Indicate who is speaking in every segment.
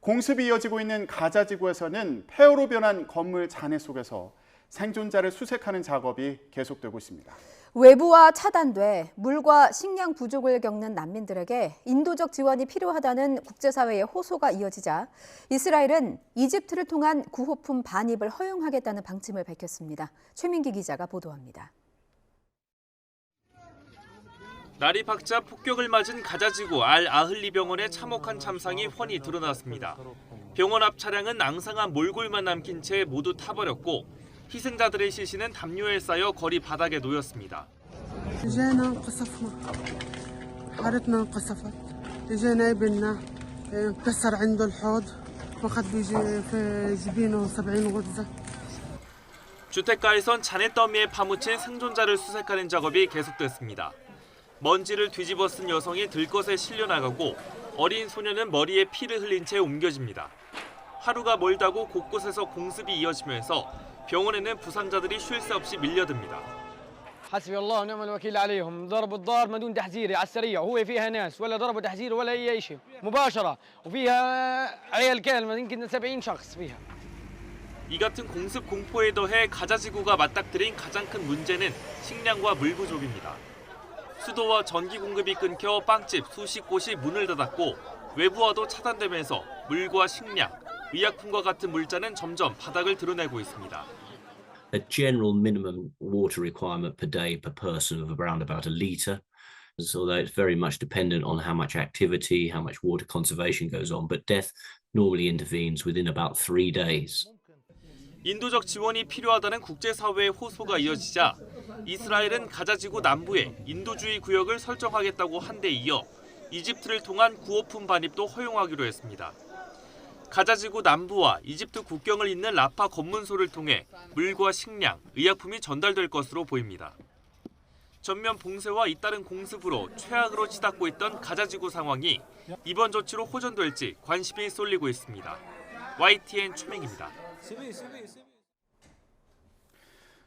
Speaker 1: 공습이 이어지고 있는 가자 지구에서는 폐허로 변한 건물 잔해 속에서 생존자를 수색하는 작업이 계속되고 있습니다.
Speaker 2: 외부와 차단돼 물과 식량 부족을 겪는 난민들에게 인도적 지원이 필요하다는 국제사회의 호소가 이어지자 이스라엘은 이집트를 통한 구호품 반입을 허용하겠다는 방침을 밝혔습니다. 최민기 기자가 보도합니다.
Speaker 3: 날이 밝자 폭격을 맞은 가자지구 알-아흘리 병원의 참혹한 참상이 훤히 드러났습니다. 병원 앞 차량은 앙상한 몰골만 남긴 채 모두 타버렸고 희생자들의 시신은 담요에 쌓여 거리 바닥에 놓였습니다. 주택가에선 잔해 더미에 파묻힌 생존자를 수색하는 작업이 계속됐습니다. 먼지를 뒤집어 쓴 여성이 들것에 실려 나가고 어린 소녀는 머리에 피를 흘린 채 옮겨집니다. 하루가 멀다고 곳곳에서 공습이 이어지면서 병원에는 부상자들이 쉴 새 없이 밀려듭니다.
Speaker 4: حسبي الله ونعم الوكيل عليهم ضربوا الدار ما دون تحذير على السريع وهو فيها ناس ولا ضربوا تحذير ولا اي شيء مباشره وفيها عيال كامله يمكن 70 شخص فيها.
Speaker 3: 이 같은 공습 공포에 더해 가자 지구가 맞닥뜨린 가장 큰 문제는 식량과 물 부족입니다. 수도와 전기 공급이 끊겨 빵집 수십 곳이 문을 닫았고 외부와도 차단되면서 물과 식량, 의약품과 같은 물자는 점점 바닥을 드러내고 있습니다.
Speaker 5: A general minimum water requirement per day per person of around about a litre. So that it's very much dependent on how much activity, how much water conservation goes on. But death normally intervenes within about 3 days.
Speaker 3: 인도적 지원이 필요하다는 국제사회의 호소가 이어지자 이스라엘은 가자지구 남부에 인도주의 구역을 설정하겠다고 한 데 이어 이집트를 통한 구호품 반입도 허용하기로 했습니다. 가자지구 남부와 이집트 국경을 잇는 라파 검문소를 통해 물과 식량, 의약품이 전달될 것으로 보입니다. 전면 봉쇄와 잇따른 공습으로 최악으로 치닫고 있던 가자지구 상황이 이번 조치로 호전될지 관심이 쏠리고 있습니다. YTN 최민기입니다.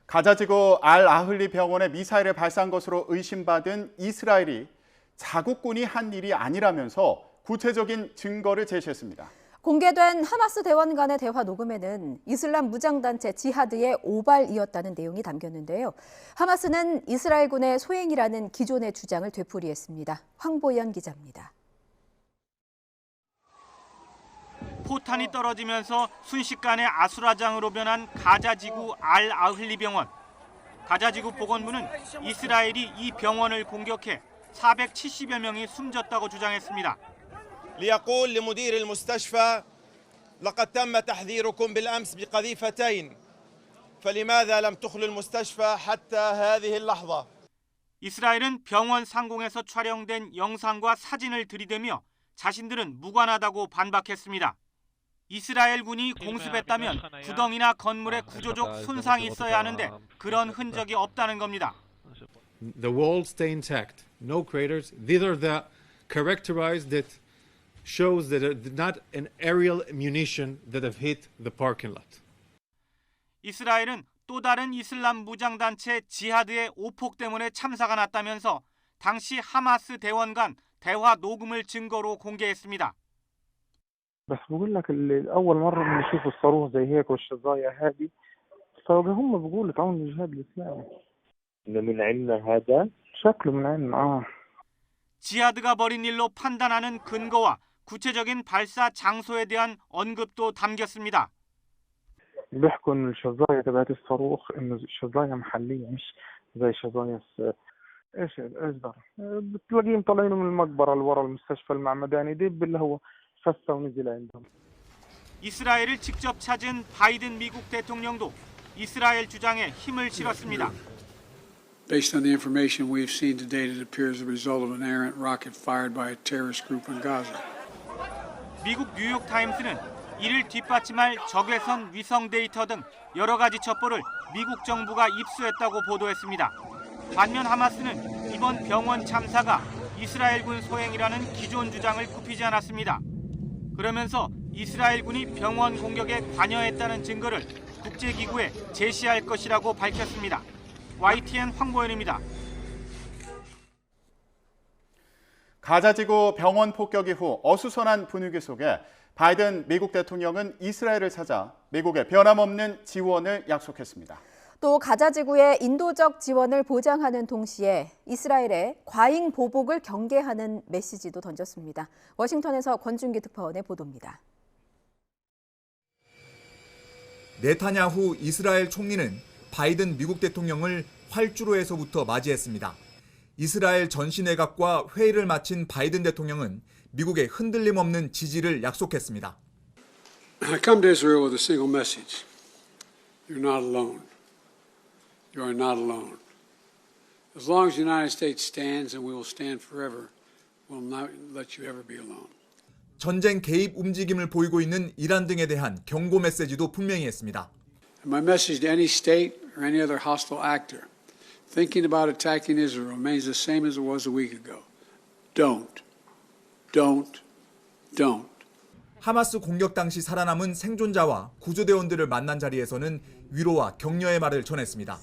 Speaker 1: 가자지구 알-아흘리 병원에 미사일을 발사한 것으로 의심받은 이스라엘이 자국군이 한 일이 아니라면서 구체적인 증거를 제시했습니다.
Speaker 2: 공개된 하마스 대원 간의 대화 녹음에는 이슬람 무장단체 지하드의 오발이었다는 내용이 담겼는데요. 하마스는 이스라엘군의 소행이라는 기존의 주장을 되풀이했습니다. 황보연 기자입니다.
Speaker 6: 포탄이 떨어지면서 순식간에 아수라장으로 변한 가자지구 알-아흘리 병원. 가자지구 보건부는 이스라엘이 이 병원을 공격해 470여 명이 숨졌다고 주장했습니다.
Speaker 7: ليقول لمدير المستشفى لقد تم تحذيركم بالأمس بقذيفتين فلماذا لم تخلوا المستشفى حتى هذه اللحظة.
Speaker 6: 이스라엘은 병원 상공에서 촬영된 영상과 사진을 들이대며 자신들은 무관하다고 반박했습니다. 이스라엘군이 공습했다면 구덩이나 건물에 구조적 손상이 있어야 하는데 그런 흔적이 없다는 겁니다.
Speaker 8: The walls stay intact, no craters. These are the characterized that shows that it's not an aerial munition that have hit the parking lot.
Speaker 6: 이스라엘은 또 다른 이슬람 무장단체 지하드의 오폭 때문에 참사가 났다면서 당시 하마스 대원 간 대화 녹음을 증거로 공개했습니다.
Speaker 9: بس بقول لك اول مره بنشوف الصاروخ زي هيك والشظايا هذه فهم بيقولوا تعاون الجهاد الاسلامي انه من عندنا هذا شكله من عندنا
Speaker 6: 지하드가 벌인 일로 판단하는 근거와 구체적인 발사 장소에 대한 언급도 담겼습니다.
Speaker 9: بيحكوا انه الشظايا تبعت الصاروخ انه شظايا محليه مش زي شظايا ايش ده بتلاقيهم طالعين من المقبره اللي ورا المستشفى المعمداني دب اللي هو فسه ونزل عندهم.
Speaker 6: 이스라엘을 직접 찾은 바이든 미국 대통령도 이스라엘 주장에 힘을 실었습니다.
Speaker 10: Based on the information we've seen to date, it appears the result of an errant rocket fired by a terrorist group in Gaza.
Speaker 6: 미국 뉴욕 타임스는 이를 뒷받침할 적외선 위성 데이터 등 여러 가지 첩보를 미국 정부가 입수했다고 보도했습니다. 반면 하마스는 이번 병원 참사가 이스라엘군 소행이라는 기존 주장을 굽히지 않았습니다. 그러면서 이스라엘군이 병원 공격에 관여했다는 증거를 국제기구에 제시할 것이라고 밝혔습니다. YTN 황보연입니다.
Speaker 1: 가자지구 병원 폭격 이후 어수선한 분위기 속에 바이든 미국 대통령은 이스라엘을 찾아 미국의 변함없는 지원을 약속했습니다.
Speaker 2: 또 가자지구의 인도적 지원을 보장하는 동시에 이스라엘의 과잉 보복을 경계하는 메시지도 던졌습니다. 워싱턴에서 권준기 특파원의 보도입니다.
Speaker 11: 네타냐후 이스라엘 총리는 바이든 미국 대통령을 활주로에서부터 맞이했습니다. 이스라엘 전시내각과 회의를 마친 바이든 대통령은 미국의 흔들림 없는 지지를 약속했습니다.
Speaker 10: I come to Israel with a single message. You're not alone. You are not alone. As long as the United States stands, and we will stand forever, we'll not let you ever be alone.
Speaker 11: 전쟁 개입 움직임을 보이고 있는 이란 등에 대한 경고 메시지도 분명히 했습니다.
Speaker 10: My message to any state or any other hostile actor thinking about attacking Israel remains the same as it was a week ago. Don't.
Speaker 11: 하마스 공격 당시 살아남은 생존자와 구조대원들을 만난 자리에서는 위로와 격려의 말을 전했습니다.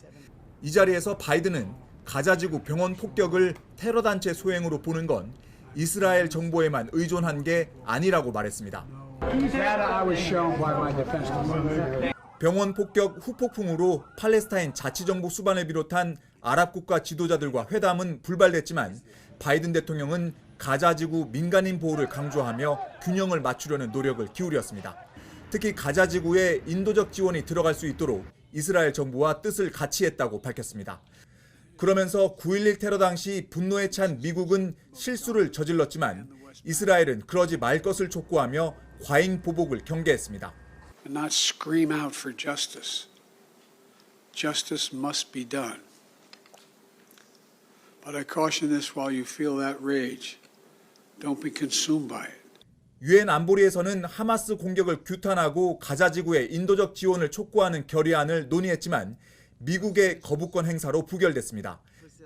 Speaker 11: 이 자리에서 바이든은 가자지구 병원 폭격을 테러 단체 소행으로 보는 건 이스라엘 정보에만 의존한 게 아니라고 말했습니다. 병원 폭격 후폭풍으로 팔레스타인 자치정부 수반을 비롯한 아랍 국가 지도자들과 회담은 불발됐지만 바이든 대통령은 가자지구 민간인 보호를 강조하며 균형을 맞추려는 노력을 기울였습니다. 특히 가자지구에 인도적 지원이 들어갈 수 있도록 이스라엘 정부와 뜻을 같이 했다고 밝혔습니다. 그러면서 9.11 테러 당시 분노에 찬 미국은 실수를 저질렀지만 이스라엘은 그러지 말 것을 촉구하며 과잉 보복을 경계했습니다.
Speaker 10: And not scream out for justice. Justice must be done. But I caution this while you feel that rage. Don't be consumed by it.
Speaker 11: 유엔 안보리에서는 하마스 공격을 규탄하고 가자지구에 인도적 지원을 촉구하는 결의안을 논의했지만 미국의 거부권 행사로 부결됐습니다.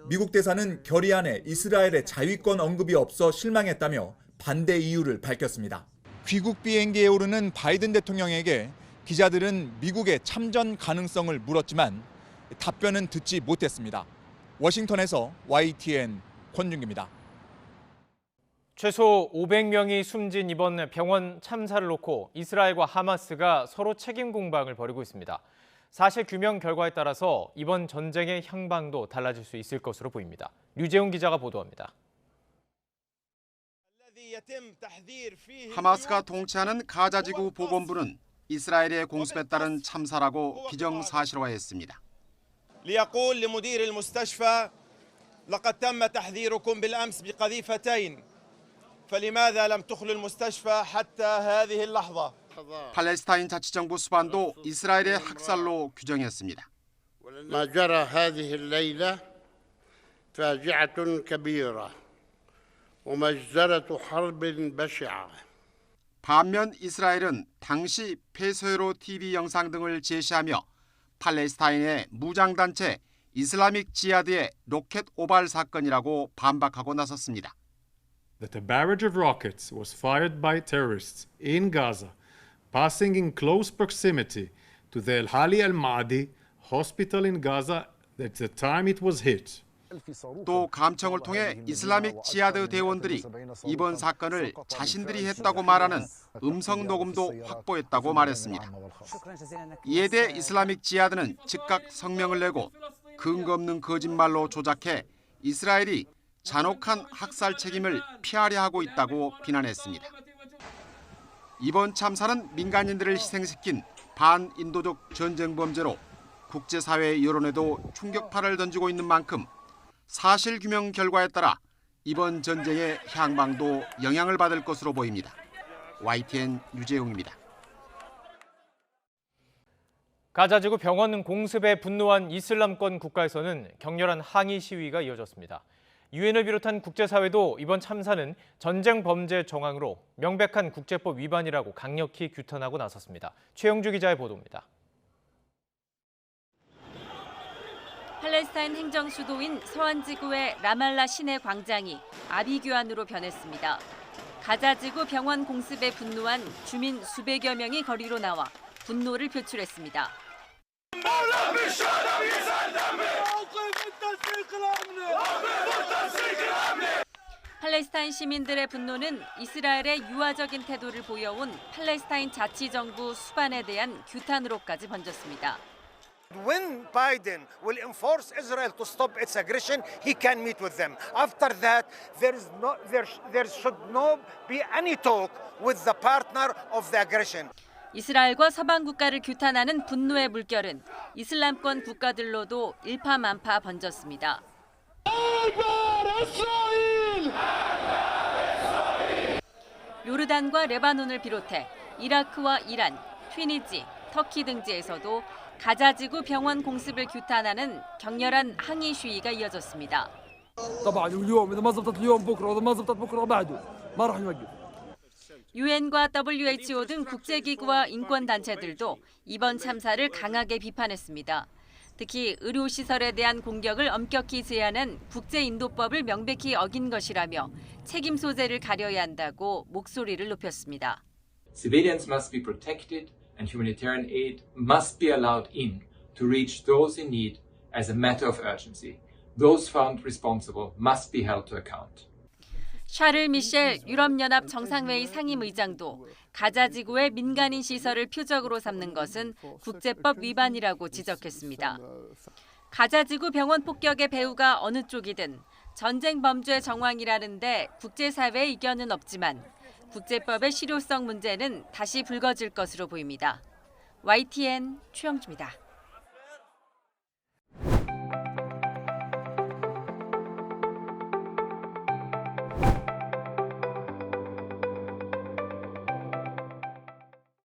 Speaker 11: 미국 대사는 결의안에 이스라엘의 자위권 언급이 없어 실망했다며 반대 이유를 밝혔습니다. 귀국 비행기에 오르는 바이든 대통령에게 기자들은 미국의 참전 가능성을 물었지만 답변은 듣지 못했습니다. 워싱턴에서 YTN 권준기입니다.
Speaker 12: 최소 500명이 숨진 이번 병원 참사를 놓고 이스라엘과 하마스가 서로 책임 공방을 벌이고 있습니다. 사실 규명 결과에 따라서 이번 전쟁의 향방도 달라질 수 있을 것으로 보입니다. 류재훈 기자가 보도합니다.
Speaker 13: 하마스가 통치하는 가자지구 보건부는 이스라엘의 공습에 따른 참사라고 기정사실화했습니다.
Speaker 7: ليقول لمدير المستشفى لقد تم تحذيركم بالأمس بقذيفتين فلماذا لم تخلوا المستشفى حتى هذه اللحظة.
Speaker 13: 팔레스타인 자치정부 수반도 이스라엘의 학살로 규정했습니다.
Speaker 14: ما جرى هذه الليلة فاجعة كبيرة ومجزرة حرب بشعة.
Speaker 13: 반면 이스라엘은 당시 폐쇄로 TV 영상 등을 제시하며 팔레스타인의 무장단체 이슬라믹 지하드의 로켓 오발 사건이라고 반박하고 나섰습니다.
Speaker 8: That a barrage of rockets was fired by terrorists in Gaza, passing in close proximity to the El Hali Al Maadi hospital in Gaza at the time it was hit.
Speaker 13: 또 감청을 통해 이슬라믹 지하드 대원들이 이번 사건을 자신들이 했다고 말하는 음성 녹음도 확보했다고 말했습니다. 이에 대해 이슬라믹 지하드는 즉각 성명을 내고 근거 없는 거짓말로 조작해 이스라엘이 잔혹한 학살 책임을 피하려 하고 있다고 비난했습니다. 이번 참사는 민간인들을 희생시킨 반인도적 전쟁 범죄로 국제사회의 여론에도 충격파를 던지고 있는 만큼 사실 규명 결과에 따라 이번 전쟁의 향방도 영향을 받을 것으로 보입니다. YTN 유재웅입니다.
Speaker 12: 가자지구 병원 공습에 분노한 이슬람권 국가에서는 격렬한 항의 시위가 이어졌습니다. 유엔을 비롯한 국제사회도 이번 참사는 전쟁 범죄 정황으로 명백한 국제법 위반이라고 강력히 규탄하고 나섰습니다. 최영주 기자의 보도입니다.
Speaker 15: 팔레스타인 행정 수도인 서안지구의 라말라 시내 광장이 아비규환으로 변했습니다. 가자지구 병원 공습에 분노한 주민 수백여 명이 거리로 나와 분노를 표출했습니다. 팔레스타인 시민들의 분노는 이스라엘의 유화적인 태도를 보여온 팔레스타인 자치정부 수반에 대한 규탄으로까지 번졌습니다.
Speaker 16: When Biden will enforce Israel to stop its aggression, he can meet with them. After that, there should not be any talk with the partner of the aggression.
Speaker 15: 이스라엘과 서방 국가를 규탄하는 분노의 물결은 이슬람권 국가들로도 일파만파 번졌습니다. 요르단과 레바논을 비롯해 이라크와 이란, 튀니지, 터키 등지에서도 가자지구 병원 공습을 규탄하는 격렬한 항의 시위가 이어졌습니다. 유엔과 WHO 등 국제기구와 인권단체들도 이번 참사를 강하게 비판했습니다. 특히 의료시설에 대한 공격을 엄격히 제한한 국제인도법을 명백히 어긴 것이라며 책임 소재를 가려야 한다고 목소리를 높였습니다.
Speaker 17: Civilians must be protected and humanitarian aid must be allowed in to reach those in need as a matter of urgency. Those found responsible must be held to account.
Speaker 15: 샤를 미셸 유럽연합 정상회의 상임의장도 가자지구의 민간인 시설을 표적으로 삼는 것은 국제법 위반이라고 지적했습니다. 가자지구 병원 폭격의 배후가 어느 쪽이든 전쟁 범죄 정황이라는데 국제사회의 의견은 없지만 국제법의 실효성 문제는 다시 불거질 것으로 보입니다. YTN 최영주입니다.